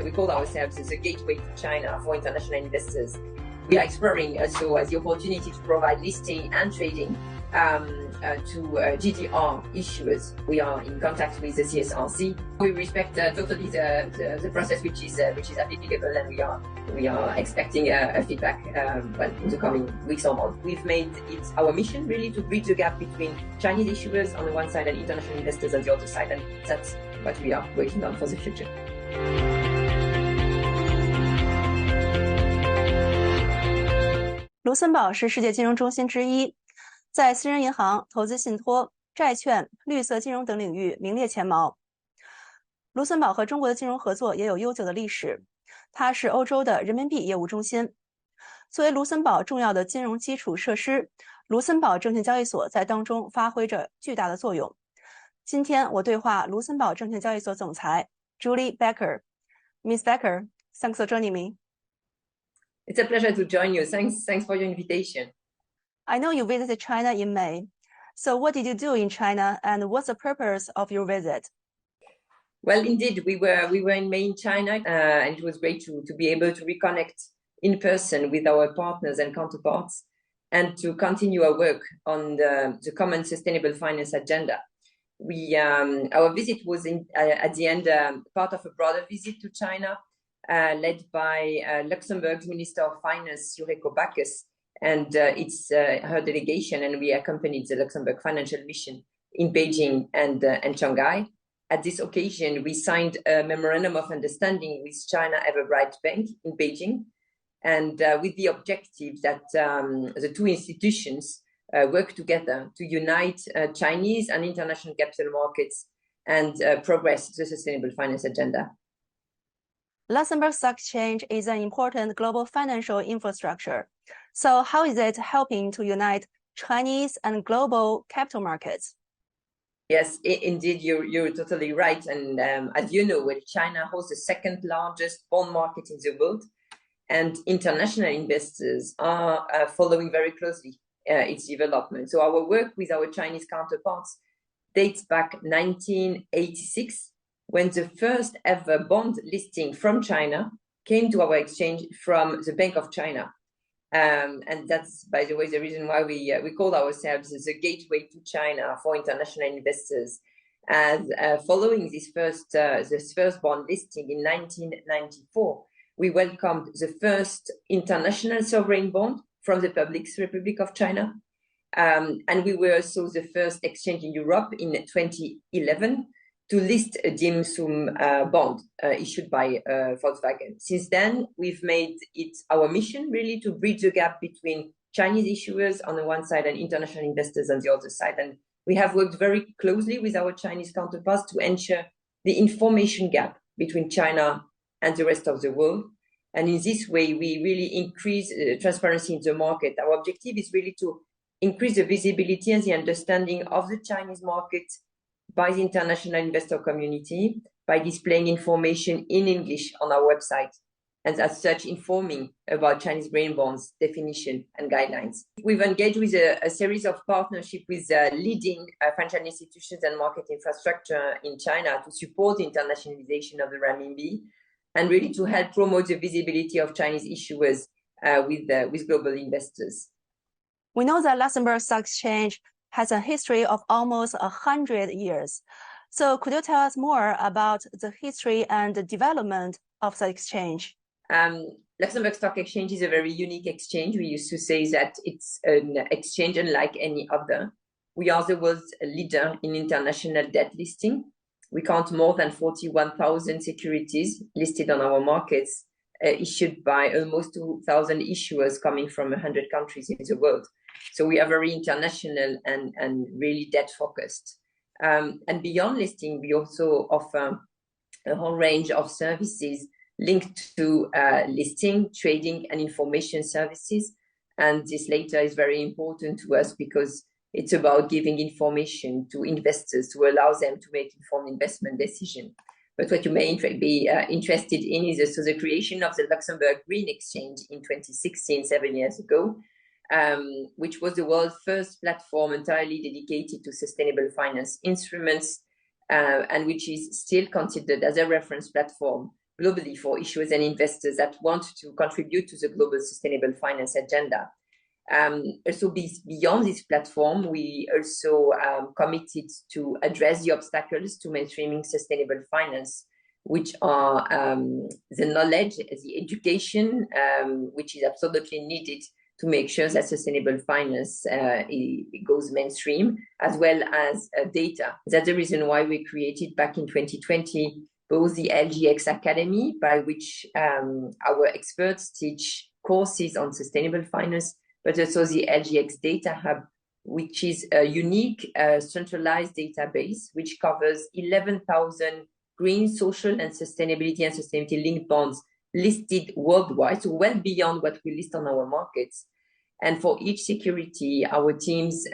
we call ourselves as a gateway to China for international investors. We are exploring also as the opportunity to provide listing and trading to GDR issuers. We are in contact with the CSRC. We respect totally the process which is applicable, and we are expecting a feedback in the coming weeks or months. We've made it our mission really to bridge the gap between Chinese issuers on the one side and international investors on the other side, and that's what we are working on for the future. 卢森堡是世界金融中心之一，在私人银行、投资信托、债券、绿色金融等领域名列前茅。卢森堡和中国的金融合作也有悠久的历史，它是欧洲的人民币业务中心。作为卢森堡重要的金融基础设施，卢森堡证券交易所在当中发挥着巨大的作用。今天我对话卢森堡证券交易所总裁 Julie Becker。Miss Becker, thanks for joining me. It's a pleasure to join you. Thanks for your invitation. I know you visited China in May. So what did you do in China, and what's the purpose of your visit? Well, indeed, we were in May in China, and it was great to be able to reconnect in person with our partners and counterparts, and to continue our work on the common sustainable finance agenda. Our visit was at the end part of a broader visit to China, led by Luxembourg's Minister of Finance, Becker, and her delegation, and we accompanied the Luxembourg Financial Mission in Beijing and Shanghai. At this occasion, we signed a memorandum of understanding with China Everbright Bank in Beijing, and with the objective that the two institutions work together to unite Chinese and international capital markets and progress the sustainable finance agenda. Luxembourg Stock Exchange is an important global financial infrastructure. So how is it helping to unite Chinese and global capital markets? Yes, indeed, you're totally right. And as you know, China holds the second largest bond market in the world, and international investors are following very closely its development. So our work with our Chinese counterparts dates back 1986, when the first ever bond listing from China came to our exchange from the Bank of China. And that's, by the way, the reason why we call ourselves as a gateway to China for international investors. And following this first bond listing in 1994, we welcomed the first international sovereign bond from the People's Republic of China. And we were also the first exchange in Europe in 2011 to list a dim sum bond issued by Volkswagen. Since then, we've made it our mission really to bridge the gap between Chinese issuers on the one side and international investors on the other side. And we have worked very closely with our Chinese counterparts to ensure the information gap between China and the rest of the world. And in this way, we really increase transparency in the market. Our objective is really to increase the visibility and the understanding of the Chinese market by the international investor community, by displaying information in English on our website, and as such informing about Chinese green bonds definition and guidelines. We've engaged with a series of partnerships with leading financial institutions and market infrastructure in China to support the internationalization of the renminbi, and really to help promote the visibility of Chinese issuers with global investors. We know that Luxembourg Stock Exchange has a history of almost 100 years. So could you tell us more about the history and the development of the exchange? Luxembourg Stock Exchange is a very unique exchange. We used to say that it's an exchange unlike any other. We are the world's leader in international debt listing. We count more than 41,000 securities listed on our markets, issued by almost 2,000 issuers coming from 100 countries in the world. So we are very international and really debt focused. And beyond listing, we also offer a whole range of services linked to listing, trading, and information services. And this latter is very important to us because it's about giving information to investors to allow them to make informed investment decisions. But what you may be interested in is also the creation of the Luxembourg Green Exchange in 2016, 7 years ago, which was the world's first platform entirely dedicated to sustainable finance instruments, and which is still considered as a reference platform globally for issuers and investors that want to contribute to the global sustainable finance agenda. Also, beyond this platform, we also committed to address the obstacles to mainstreaming sustainable finance, which are the knowledge, the education, which is absolutely needed to make sure that sustainable finance it goes mainstream, as well as data. That's the reason why we created back in 2020 both the LGX Academy, by which our experts teach courses on sustainable finance, but also the LGX Data Hub, which is a unique centralized database which covers 11,000 green, social, and sustainability linked bonds listed worldwide, so well beyond what we list on our markets. And for each security, our teams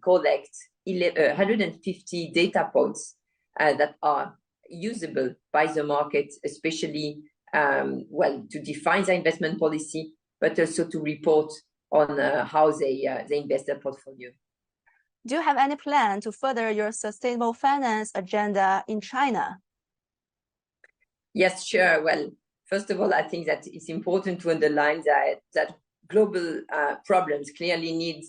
collect 150 data points that are usable by the market, especially to define the investment policy, but also to report on how they invest their portfolio. Do you have any plan to further your sustainable finance agenda in China? Yes, sure. Well, first of all, I think that it's important to underline that global problems clearly need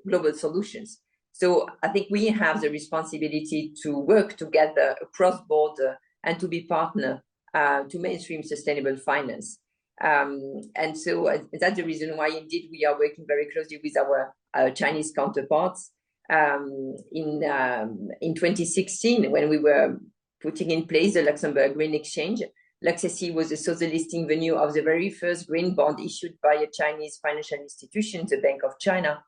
global solutions. So I think we have the responsibility to work together across border and to be partner to mainstream sustainable finance. And so that's the reason why indeed we are working very closely with our Chinese counterparts. In 2016, when we were putting in place the Luxembourg Green Exchange, LuxSE was also the listing venue of the very first green bond issued by a Chinese financial institution, the Bank of China.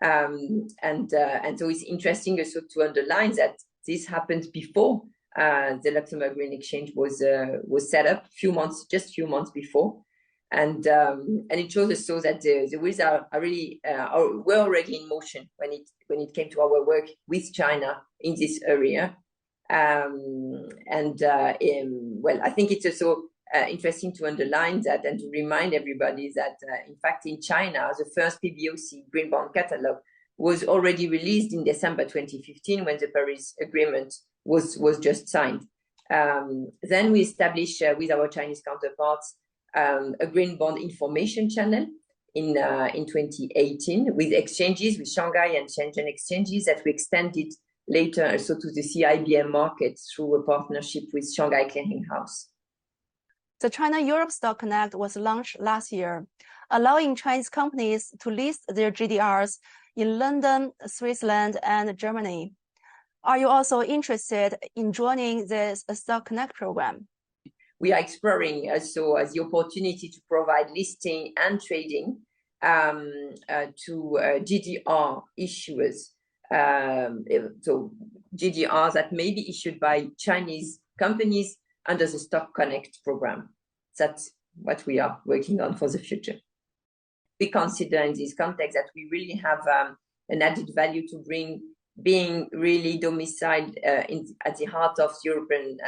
And so it's interesting also to underline that this happened before the Luxembourg Green Exchange was set up, just a few months before. And it shows us so that the wheels are really were already in motion when it came to our work with China in this area. Well, I think it's also interesting to underline that and to remind everybody that, in fact, in China, the first PBOC Green Bond Catalog was already released in December 2015 when the Paris Agreement was just signed. Then we established with our Chinese counterparts a Green Bond Information Channel in 2018 with exchanges with Shanghai and Shenzhen exchanges that we extended later also to the CIBM market through a partnership with Shanghai Clearing House. The China-Europe Stock Connect was launched last year, allowing Chinese companies to list their GDRs in London, Switzerland, and Germany. Are you also interested in joining this Stock Connect program? We are exploring also the opportunity to provide listing and trading to GDR issuers. So GDRs that may be issued by Chinese companies under the Stock Connect program. That's what we are working on for the future. We consider in this context that we really have an added value to bring, being really domiciled at the heart of the European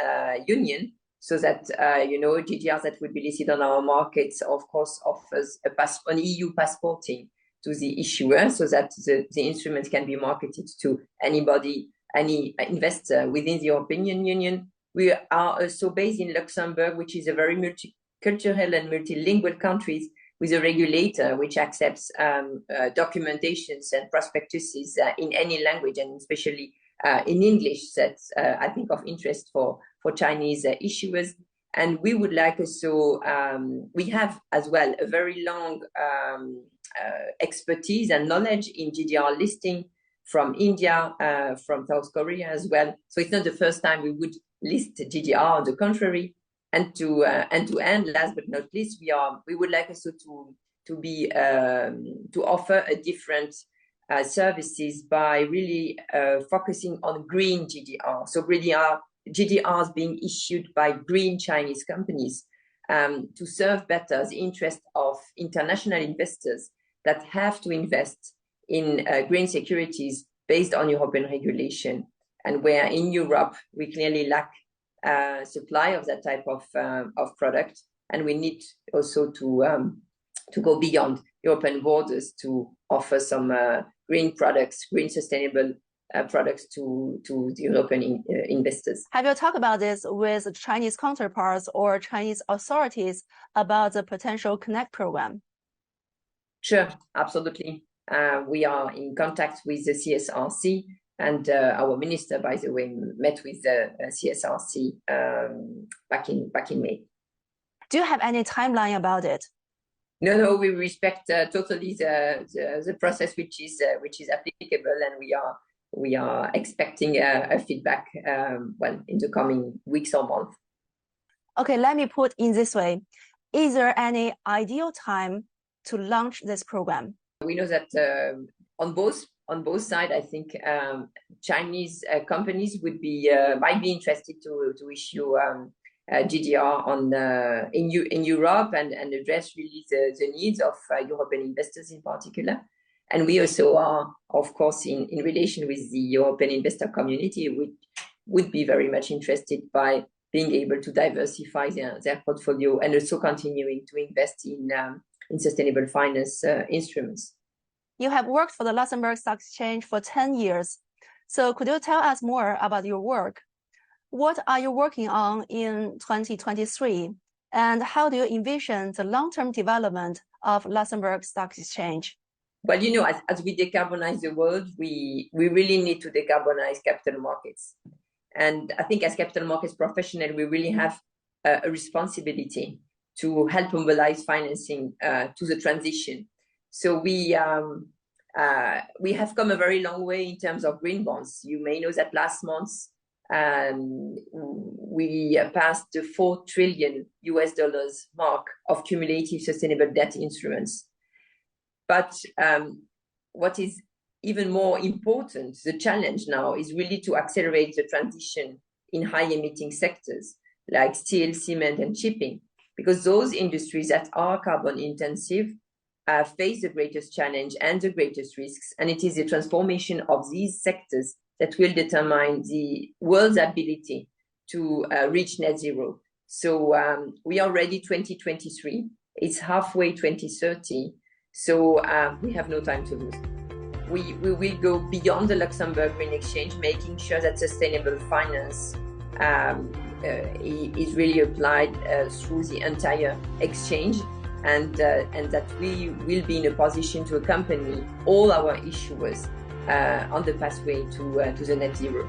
Union, so that GDRs that would be listed on our markets, of course, offers an EU passporting to the issuer, so that the instrument can be marketed to anybody, any investor within the European Union. We are also based in Luxembourg, which is a very multicultural and multilingual country with a regulator which accepts documentations and prospectuses in any language, and especially in English. That's, I think, of interest for Chinese issuers. And we would like also, we have as well a very long expertise and knowledge in GDR listing from India, from South Korea as well. So it's not the first time we would list GDR, on the contrary. And to end, last but not least, we would like also to offer a different services by really focusing on green GDR. So really GDRs being issued by green Chinese companies to serve better the interest of international investors that have to invest in green securities based on European regulation, and where in Europe we clearly lack supply of that type of product, and we need also to go beyond European borders to offer some green products, green sustainable products to the European investors. Have you talked about this with Chinese counterparts or Chinese authorities about the potential Connect program? Sure, absolutely. We are in contact with the CSRC, and our minister, by the way, met with the CSRC back in May. Do you have any timeline about it? No, we respect totally the process which is applicable, and we are expecting a feedback in the coming weeks or months. Okay, let me put in this way: is there any ideal time to launch this program? We know that on both sides, I think Chinese companies might be interested to issue GDR in Europe and address really the needs of European investors in particular. And we also are, of course, in relation with the European investor community, which would be very much interested by being able to diversify their portfolio and also continuing to invest in sustainable finance instruments. You have worked for the Luxembourg Stock Exchange for 10 years. So could you tell us more about your work? What are you working on in 2023? And how do you envision the long-term development of Luxembourg Stock Exchange? Well, as we decarbonize the world, we really need to decarbonize capital markets. And I think as capital markets professionals, we really have a responsibility to help mobilize financing to the transition. So we have come a very long way in terms of green bonds. You may know that last month, we passed the $4 trillion mark of cumulative sustainable debt instruments. But what is even more important, the challenge now is really to accelerate the transition in high-emitting sectors like steel, cement, and shipping, because those industries that are carbon intensive face the greatest challenge and the greatest risks. And it is the transformation of these sectors that will determine the world's ability to reach net zero. So we are already 2023. It's halfway 2030. So we have no time to lose. We will go beyond the Luxembourg Green Exchange, making sure that sustainable finance is really applied through the entire exchange, and that we will be in a position to accompany all our issuers on the pathway to the net zero.